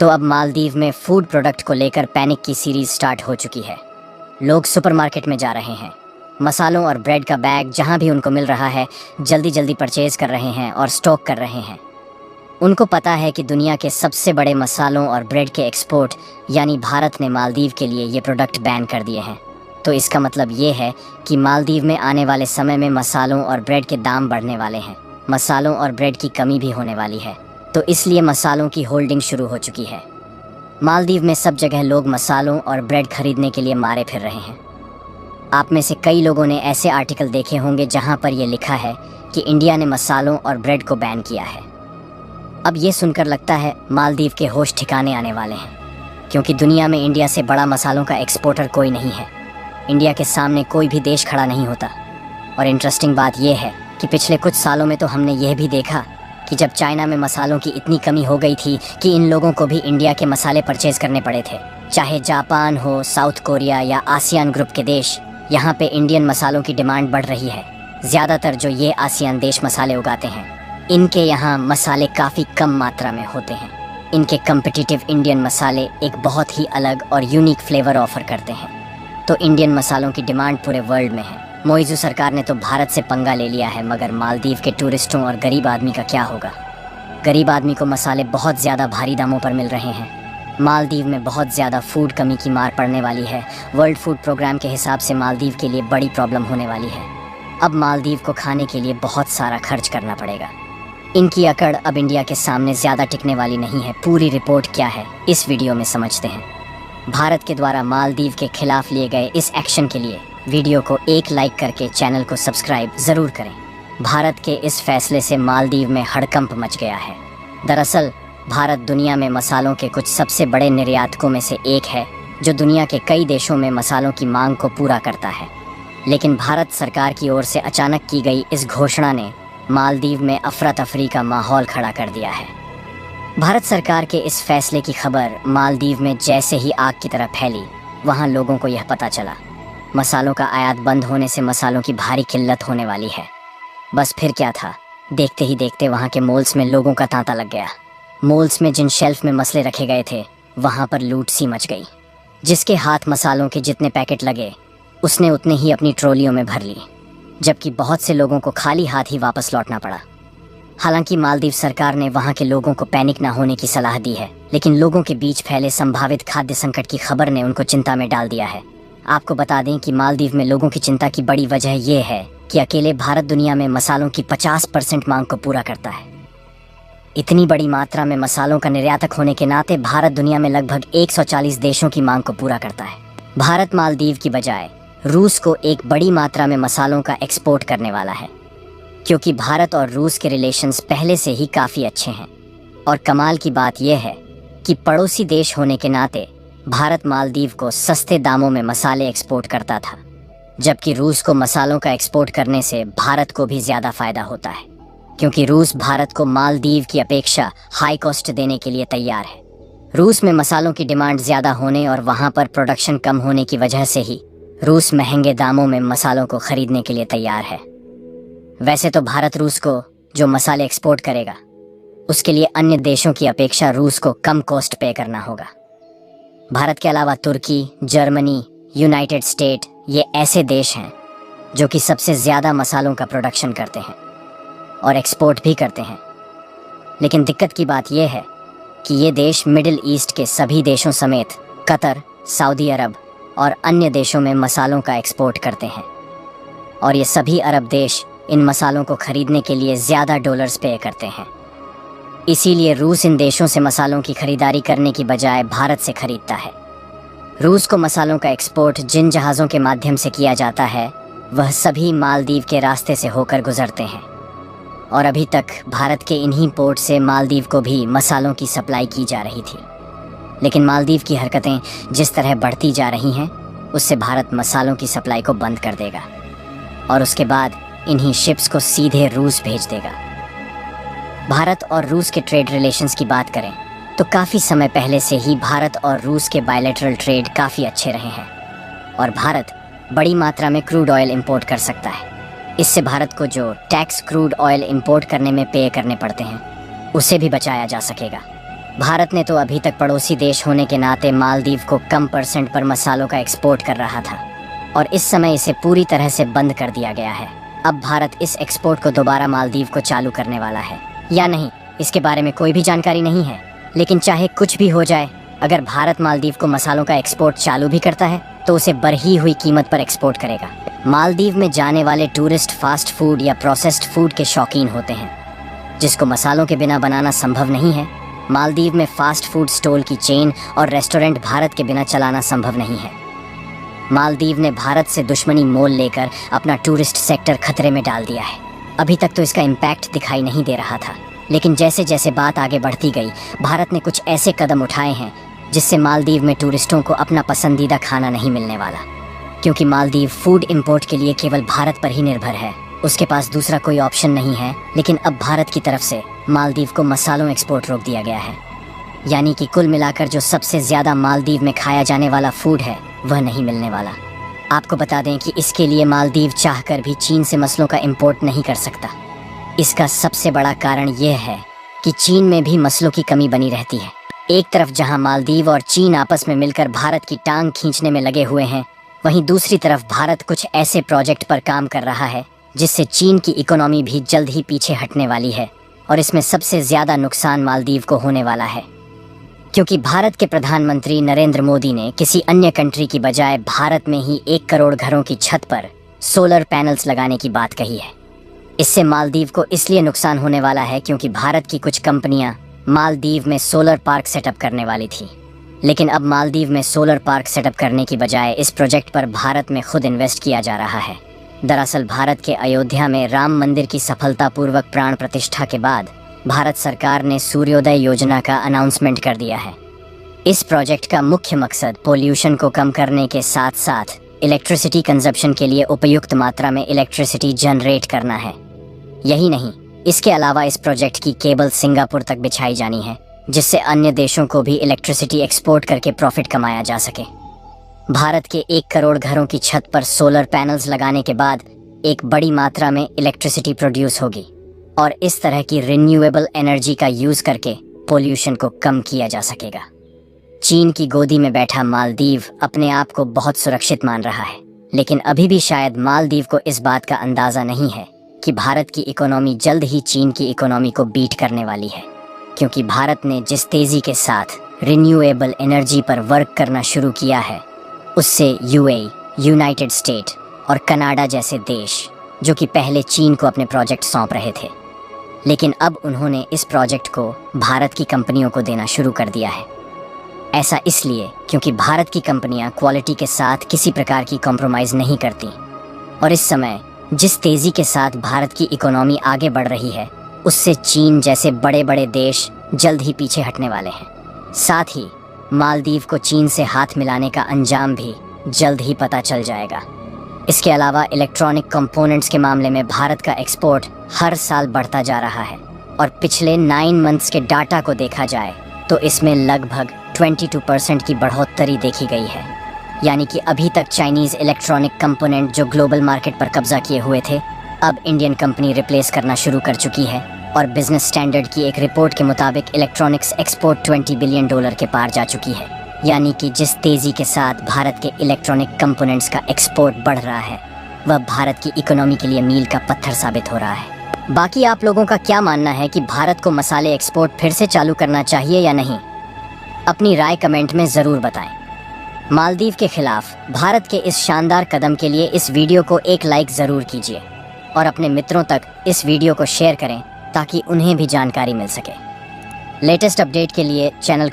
तो अब मालदीव में फूड प्रोडक्ट को लेकर पैनिक की सीरीज स्टार्ट हो चुकी है। लोग सुपरमार्केट में जा रहे हैं, मसालों और ब्रेड का बैग जहां भी उनको मिल रहा है जल्दी जल्दी परचेज कर रहे हैं और स्टॉक कर रहे हैं। उनको पता है कि दुनिया के सबसे बड़े मसालों और ब्रेड के एक्सपोर्ट यानी भारत ने मालदीव के लिए ये प्रोडक्ट बैन कर दिए हैं। तो इसका मतलब ये है कि मालदीव में आने वाले समय में मसालों और ब्रेड के दाम बढ़ने वाले हैं। मसालों और ब्रेड की कमी भी होने वाली है, तो इसलिए मसालों की होल्डिंग शुरू हो चुकी है। मालदीव में सब जगह लोग मसालों और ब्रेड खरीदने के लिए मारे फिर रहे हैं। आप में से कई लोगों ने ऐसे आर्टिकल देखे होंगे जहां पर यह लिखा है कि इंडिया ने मसालों और ब्रेड को बैन किया है। अब ये सुनकर लगता है मालदीव के होश ठिकाने आने वाले हैं, क्योंकि दुनिया में इंडिया से बड़ा मसालों का एक्सपोर्टर कोई नहीं है। इंडिया के सामने कोई भी देश खड़ा नहीं होता। और इंटरेस्टिंग बात यह है कि पिछले कुछ सालों में तो हमने यह भी देखा कि जब चाइना में मसालों की इतनी कमी हो गई थी कि इन लोगों को भी इंडिया के मसाले परचेज करने पड़े थे। चाहे जापान हो, साउथ कोरिया या आसियान ग्रुप के देश, यहाँ पे इंडियन मसालों की डिमांड बढ़ रही है। ज़्यादातर जो ये आसियान देश मसाले उगाते हैं, इनके यहाँ मसाले काफ़ी कम मात्रा में होते हैं। इनके कम्पिटिटिव इंडियन मसाले एक बहुत ही अलग और यूनिक फ्लेवर ऑफर करते हैं। तो इंडियन मसालों की डिमांड पूरे वर्ल्ड में है। मोइज़ू सरकार ने तो भारत से पंगा ले लिया है, मगर मालदीव के टूरिस्टों और गरीब आदमी का क्या होगा। गरीब आदमी को मसाले बहुत ज़्यादा भारी दामों पर मिल रहे हैं। मालदीव में बहुत ज़्यादा फूड कमी की मार पड़ने वाली है। वर्ल्ड फूड प्रोग्राम के हिसाब से मालदीव के लिए बड़ी प्रॉब्लम होने वाली है। अब मालदीव को खाने के लिए बहुत सारा खर्च करना पड़ेगा। इनकी अकड़ अब इंडिया के सामने ज़्यादा टिकने वाली नहीं है। पूरी रिपोर्ट क्या है इस वीडियो में समझते हैं। भारत के द्वारा मालदीव के खिलाफ लिए गए इस एक्शन के लिए वीडियो को एक लाइक करके चैनल को सब्सक्राइब ज़रूर करें। भारत के इस फैसले से मालदीव में हड़कंप मच गया है। दरअसल भारत दुनिया में मसालों के कुछ सबसे बड़े निर्यातकों में से एक है, जो दुनिया के कई देशों में मसालों की मांग को पूरा करता है। लेकिन भारत सरकार की ओर से अचानक की गई इस घोषणा ने मालदीव में अफरा तफरी का माहौल खड़ा कर दिया है। भारत सरकार के इस फैसले की खबर मालदीव में जैसे ही आग की तरह फैली, वहाँ लोगों को यह पता चला मसालों का आयात बंद होने से मसालों की भारी किल्लत होने वाली है। बस फिर क्या था, देखते ही देखते वहाँ के मॉल्स में लोगों का तांता लग गया। मॉल्स में जिन शेल्फ में मसले रखे गए थे, वहाँ पर लूट सी मच गई। जिसके हाथ मसालों के जितने पैकेट लगे, उसने उतने ही अपनी ट्रॉलियों में भर ली, जबकि बहुत से लोगों को खाली हाथ ही वापस लौटना पड़ा। हालांकि मालदीव सरकार ने वहां के लोगों को पैनिक ना होने की सलाह दी है, लेकिन लोगों के बीच फैले संभावित खाद्य संकट की खबर ने उनको चिंता में डाल दिया है। आपको बता दें कि मालदीव में लोगों की चिंता की बड़ी वजह यह है कि अकेले भारत दुनिया में मसालों की 50% मांग को पूरा करता है। इतनी बड़ी मात्रा में मसालों का निर्यातक होने के नाते भारत दुनिया में लगभग 140 देशों की मांग को पूरा करता है। भारत मालदीव की बजाय रूस को एक बड़ी मात्रा में मसालों का एक्सपोर्ट करने वाला है, क्योंकि भारत और रूस के रिलेशंस पहले से ही काफ़ी अच्छे हैं। और कमाल की बात यह है कि पड़ोसी देश होने के नाते भारत मालदीव को सस्ते दामों में मसाले एक्सपोर्ट करता था, जबकि रूस को मसालों का एक्सपोर्ट करने से भारत को भी ज़्यादा फ़ायदा होता है, क्योंकि रूस भारत को मालदीव की अपेक्षा हाई कॉस्ट देने के लिए तैयार है। रूस में मसालों की डिमांड ज़्यादा होने और वहाँ पर प्रोडक्शन कम होने की वजह से ही रूस महंगे दामों में मसालों को खरीदने के लिए तैयार है। वैसे तो भारत रूस को जो मसाले एक्सपोर्ट करेगा, उसके लिए अन्य देशों की अपेक्षा रूस को कम कॉस्ट पे करना होगा। भारत के अलावा तुर्की, जर्मनी, यूनाइटेड स्टेट ये ऐसे देश हैं जो कि सबसे ज़्यादा मसालों का प्रोडक्शन करते हैं और एक्सपोर्ट भी करते हैं। लेकिन दिक्कत की बात यह है कि ये देश मिडिल ईस्ट के सभी देशों समेत कतर, सऊदी अरब और अन्य देशों में मसालों का एक्सपोर्ट करते हैं। और ये सभी अरब देश इन मसालों को खरीदने के लिए ज़्यादा डॉलर्स पे करते हैं। इसीलिए रूस इन देशों से मसालों की खरीदारी करने की बजाय भारत से खरीदता है। रूस को मसालों का एक्सपोर्ट जिन जहाज़ों के माध्यम से किया जाता है, वह सभी मालदीव के रास्ते से होकर गुजरते हैं। और अभी तक भारत के इन्हीं पोर्ट से मालदीव को भी मसालों की सप्लाई की जा रही थी। लेकिन मालदीव की हरकतें जिस तरह बढ़ती जा रही हैं, उससे भारत मसालों की सप्लाई को बंद कर देगा और उसके बाद इन्हीं शिप्स को सीधे रूस भेज देगा। भारत और रूस के ट्रेड रिलेशंस की बात करें तो काफ़ी समय पहले से ही भारत और रूस के बायलैटरल ट्रेड काफ़ी अच्छे रहे हैं और भारत बड़ी मात्रा में क्रूड ऑयल इंपोर्ट कर सकता है। इससे भारत को जो टैक्स क्रूड ऑयल इंपोर्ट करने में पे करने पड़ते हैं, उसे भी बचाया जा सकेगा। भारत ने तो अभी तक पड़ोसी देश होने के नाते मालदीव को कम % पर मसालों का एक्सपोर्ट कर रहा था और इस समय इसे पूरी तरह से बंद कर दिया गया है। अब भारत इस एक्सपोर्ट को दोबारा मालदीव को चालू करने वाला है या नहीं, इसके बारे में कोई भी जानकारी नहीं है। लेकिन चाहे कुछ भी हो जाए, अगर भारत मालदीव को मसालों का एक्सपोर्ट चालू भी करता है तो उसे बढ़ी हुई कीमत पर एक्सपोर्ट करेगा। मालदीव में जाने वाले टूरिस्ट फास्ट फूड या प्रोसेस्ड फूड के शौकीन होते हैं, जिसको मसालों के बिना बनाना संभव नहीं है। मालदीव में फास्ट फूड स्टॉल की चेन और रेस्टोरेंट भारत के बिना चलाना संभव नहीं है। मालदीव ने भारत से दुश्मनी मोल लेकर अपना टूरिस्ट सेक्टर खतरे में डाल दिया है। अभी तक तो इसका इम्पैक्ट दिखाई नहीं दे रहा था, लेकिन जैसे जैसे बात आगे बढ़ती गई, भारत ने कुछ ऐसे कदम उठाए हैं जिससे मालदीव में टूरिस्टों को अपना पसंदीदा खाना नहीं मिलने वाला। क्योंकि मालदीव फूड इंपोर्ट के लिए केवल भारत पर ही निर्भर है, उसके पास दूसरा कोई ऑप्शन नहीं है। लेकिन अब भारत की तरफ से मालदीव को मसालों एक्सपोर्ट रोक दिया गया है, यानी कि कुल मिलाकर जो सबसे ज़्यादा मालदीव में खाया जाने वाला फूड है वह नहीं मिलने वाला। आपको बता दें कि इसके लिए मालदीव चाहकर भी चीन से मसलों का इंपोर्ट नहीं कर सकता। इसका सबसे बड़ा कारण यह है कि चीन में भी मसलों की कमी बनी रहती है। एक तरफ जहां मालदीव और चीन आपस में मिलकर भारत की टांग खींचने में लगे हुए हैं, वहीं दूसरी तरफ भारत कुछ ऐसे प्रोजेक्ट पर काम कर रहा है जिससे चीन की इकोनॉमी भी जल्द ही पीछे हटने वाली है और इसमें सबसे ज़्यादा नुकसान मालदीव को होने वाला है। क्योंकि भारत के प्रधानमंत्री नरेंद्र मोदी ने किसी अन्य कंट्री की बजाय भारत में ही 1 करोड़ घरों की छत पर सोलर पैनल्स लगाने की बात कही है। इससे मालदीव को इसलिए नुकसान होने वाला है क्योंकि भारत की कुछ कंपनियां मालदीव में सोलर पार्क सेटअप करने वाली थी, लेकिन अब मालदीव में सोलर पार्क सेटअप करने की बजाय इस प्रोजेक्ट पर भारत में खुद इन्वेस्ट किया जा रहा है। दरअसल भारत के अयोध्या में राम मंदिर की सफलतापूर्वक प्राण प्रतिष्ठा के बाद भारत सरकार ने सूर्योदय योजना का अनाउंसमेंट कर दिया है। इस प्रोजेक्ट का मुख्य मकसद पोल्यूशन को कम करने के साथ साथ इलेक्ट्रिसिटी कंजप्शन के लिए उपयुक्त मात्रा में इलेक्ट्रिसिटी जनरेट करना है। यही नहीं, इसके अलावा इस प्रोजेक्ट की केबल सिंगापुर तक बिछाई जानी है, जिससे अन्य देशों को भी इलेक्ट्रिसिटी एक्सपोर्ट करके प्रॉफिट कमाया जा सके। भारत के 1 करोड़ घरों की छत पर सोलर पैनल्स लगाने के बाद एक बड़ी मात्रा में इलेक्ट्रिसिटी प्रोड्यूस होगी और इस तरह की रिन्यूएबल एनर्जी का यूज करके पोल्यूशन को कम किया जा सकेगा। चीन की गोदी में बैठा मालदीव अपने आप को बहुत सुरक्षित मान रहा है, लेकिन अभी भी शायद मालदीव को इस बात का अंदाजा नहीं है कि भारत की इकोनॉमी जल्द ही चीन की इकोनॉमी को बीट करने वाली है। क्योंकि भारत ने जिस तेजी के साथ रिन्यूएबल एनर्जी पर वर्क करना शुरू किया है, उससे यूएई, यूनाइटेड स्टेट और कनाडा जैसे देश, जो कि पहले चीन को अपने प्रोजेक्ट सौंप रहे थे, लेकिन अब उन्होंने इस प्रोजेक्ट को भारत की कंपनियों को देना शुरू कर दिया है। ऐसा इसलिए क्योंकि भारत की कंपनियां क्वालिटी के साथ किसी प्रकार की कॉम्प्रोमाइज़ नहीं करती और इस समय जिस तेज़ी के साथ भारत की इकोनॉमी आगे बढ़ रही है, उससे चीन जैसे बड़े बड़े देश जल्द ही पीछे हटने वाले हैं। साथ ही मालदीव को चीन से हाथ मिलाने का अंजाम भी जल्द ही पता चल जाएगा। इसके अलावा इलेक्ट्रॉनिक कंपोनेंट्स के मामले में भारत का एक्सपोर्ट हर साल बढ़ता जा रहा है और पिछले 9 मंथ्स के डाटा को देखा जाए तो इसमें लगभग 22% की बढ़ोतरी देखी गई है। यानी कि अभी तक चाइनीज़ इलेक्ट्रॉनिक कंपोनेंट जो ग्लोबल मार्केट पर कब्जा किए हुए थे, अब इंडियन कंपनी रिप्लेस करना शुरू कर चुकी है और बिजनेस स्टैंडर्ड की एक रिपोर्ट के मुताबिक इलेक्ट्रॉनिक्स एक्सपोर्ट $20 बिलियन के पार जा चुकी है। यानी कि जिस तेज़ी के साथ भारत के इलेक्ट्रॉनिक कंपोनेंट्स का एक्सपोर्ट बढ़ रहा है, वह भारत की इकोनॉमी के लिए मील का पत्थर साबित हो रहा है। बाकी आप लोगों का क्या मानना है कि भारत को मसाले एक्सपोर्ट फिर से चालू करना चाहिए या नहीं? अपनी राय कमेंट में ज़रूर बताएं। मालदीव के खिलाफ भारत के इस शानदार कदम के लिए इस वीडियो को एक लाइक ज़रूर कीजिए और अपने मित्रों तक इस वीडियो को शेयर करें ताकि उन्हें भी जानकारी मिल सके। लेटेस्ट अपडेट के लिए चैनल